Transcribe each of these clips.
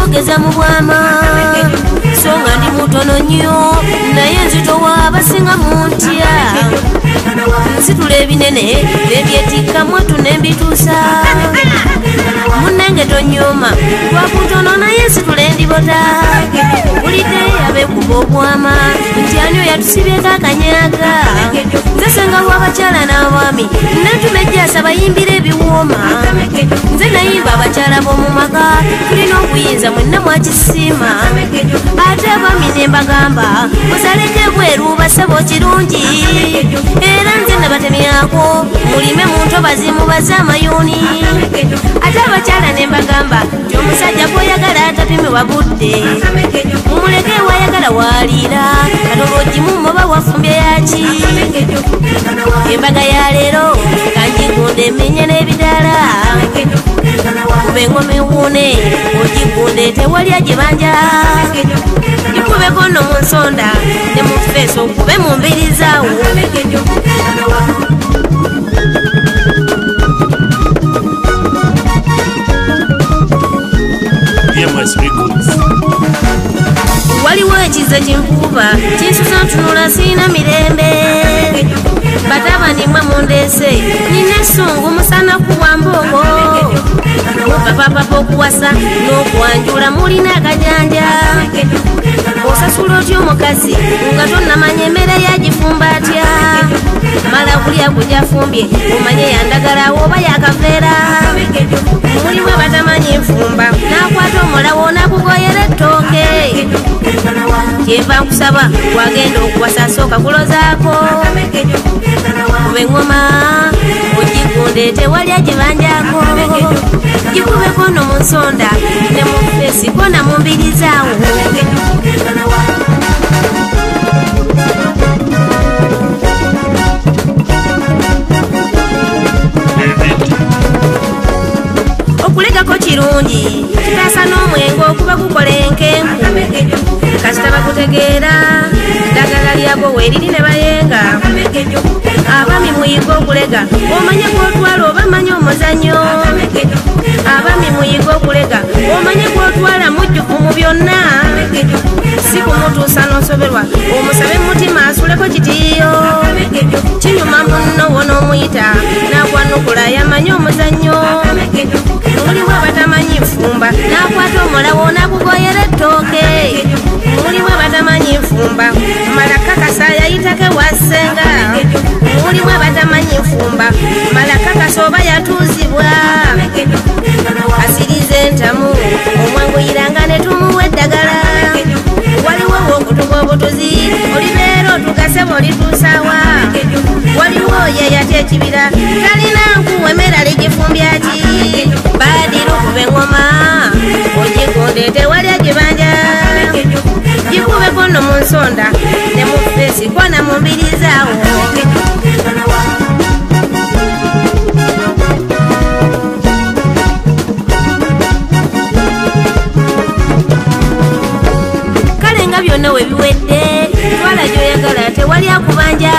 mwogeza mu bwama so nga ndi mutono nnyo naye nzitowa abasinga mu ntya nsitula ebinene ebyetikka mwatu nembituusa munnange tonyoma lwakutono naye nsitula endibota bulidde abekuba obwama nti ani oyo yatusibyeko akanyaga nze senga lw'abakyala n'abaami netumejjasa bayimbira ebiwooma nze nayimba abakyala b'omu maka tulina okuyinza mwenna mwakisiima ate abaami ne mbagamba muzaleko ebweru basabo kirungi era nze nabatemyako mulime mu ntobazi mubaze amayuuni ate abakyala ne mbagamba nti omusajja gw'oyagala atapimibwa budde mumuleke wayagala waliira katolwogimu muba wafumbye yaki embaga ya leero kanjigunde emenye n'ebidala kube engoma ewuune ogigunde tewali agibanja gikubeko nno mu nsonda ne mu feeso okube mu mbiri zaawo waliwo ekize kinkuba kinsusa ntunula siina mirembe batabani mwe mundeese nina essungu musana kuwa mbogo mupapapapa okuwasa n'okwanjula mulina akajanja osasula otya omukazi nga tonnamanya emmere yagifumba atya mala kulya kujafumbye omanye yandagalawo oba yakaveera mulimu abatamanyi nfumba n'akwata omulawo nakugoyera ettooke kyenva nkusaba wagenda okuwasa asooka kulozaako kuba engoma ogigunde tewali agibanjako gikubeko nno mu nsonda ne mu feesi kona mu mbiri zaawo okulegako kirungi kitaasa n'omwenge okuba gukola enkenku kasita bakutegeera ddagala lyago weeriri ne bayenga abaami muyiga okulega omanye gwotwala oba manye omuzannyo abaami muyiga okulega omanye gwotwala mujjufu mu byonna si kumutuusa n'osoberwa omusabe mutima asuleko kitiyo kinyuma munno won'omuyita n'agwanukula yamanye omuzannyo mulimu abatamanyi nfumba n'akwata omulawo n'akugoyera ettooke mulimu abatamanyi nfumba malakakasa yayitako ewasenga mulimu abatamanyi nfumba malakakasa oba yatuuzibwa asirize entamu omwanguyiranga ne tumuwa eddagala waliwo okutuka obutuzi olibeera otukase bwolituusawa waliwo yeyata ekibira talina nkuwemera ligifumbya ki baadiru kuba engoma ogigunde tewali agibanja gikubeko nno mu nsonda ne mu feesi kwana mu mbiri zaawo kale nga byonna we biwedde twala gyoyagala tewali akubanja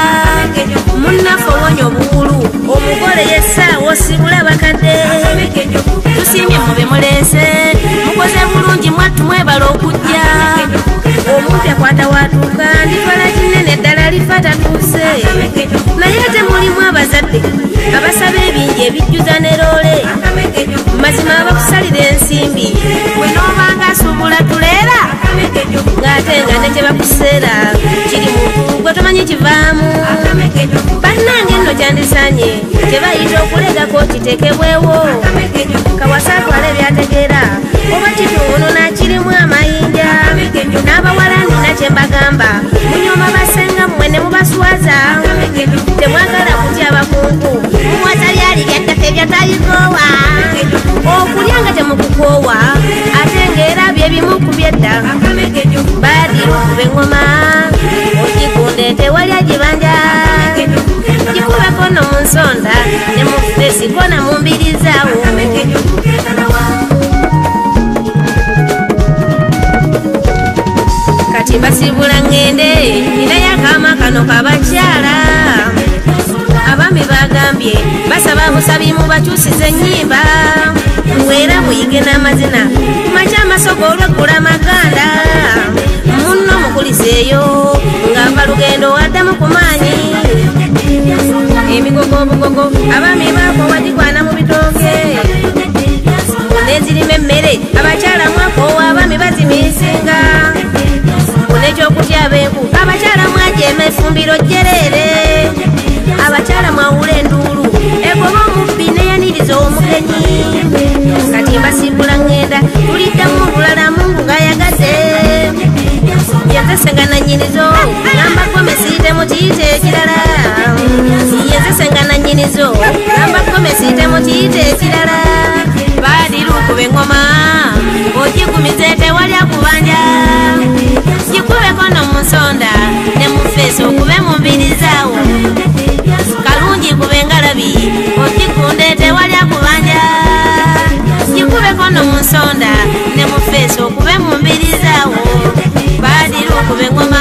munnafe owonya obuwulu omugole yessaawo osibula bakadde tusiimye mube muleese mukoze bulungi mwattu mwebala okujja omuntu akwata watuuka nditwala kinene eddala lifa tatuuse naye ate mulimu abazadde abasaba ebingi ebijjuza ne loole mazima abakusalira ensimbi bwe noobanga asubula tuleera ng'ate nga ne kyebakuseera kiri muntu gwe tomanyi kivaamu bannange nno kyandisanye kyebayita okulegako kitekebwewo kawasa atwala ebyategeera oba kituununa kirimu amayinja n'abawala nina kye mbagamba munyoma basenga mmwe ne mubaswaza temwagala kutya abakungu muwaza lyaliryaddafe ebyatayigoowa okulya nga temukukoowa ate ng'era byebimu ku byedda baadiru kuba engoma ogigunde tewali agibanja gikubeko nno mu nsonda ne mu feesi kona mu mbiri zaawo kati mbasibula ngende ninayo akaama kano kabakyala abaami bagambye basaba busabi mubakyusiza ennyimba mwera muyige n'amazina kumakya amasoko olweggula maganda munno mukuliseeyo ng'ava lugendo waddamu ku maanyi emigogo obugogo abaami baako wagikwana mu bitooke nezirima emmere abakyala mwakoowa abaami bazimiisinga nekyokutya benku abakyala mwajema efumbiro jjereere abakyala mwawula enduulu egoba omubbi neyaniriza omugenyi kati mbasiibula ngenda tuliddamu olulala mungu ng'ayagadde yenzesenga nannyinizo gamba gome siite mu kiyite ekirala yenzesenga nannyinizo gamba gome siite mu kiyite ekirala baadiru kuba engoma ogigumize tewali akubanja gikubeko no mu nsonda ne mu feesi okube mu mbiri zaawo kalungi kuba engalabi ogikunde tewali akubanja gikubeko no mu nsonda ne mu feesi okube mu mbiri zaawo baadiru kuba engoma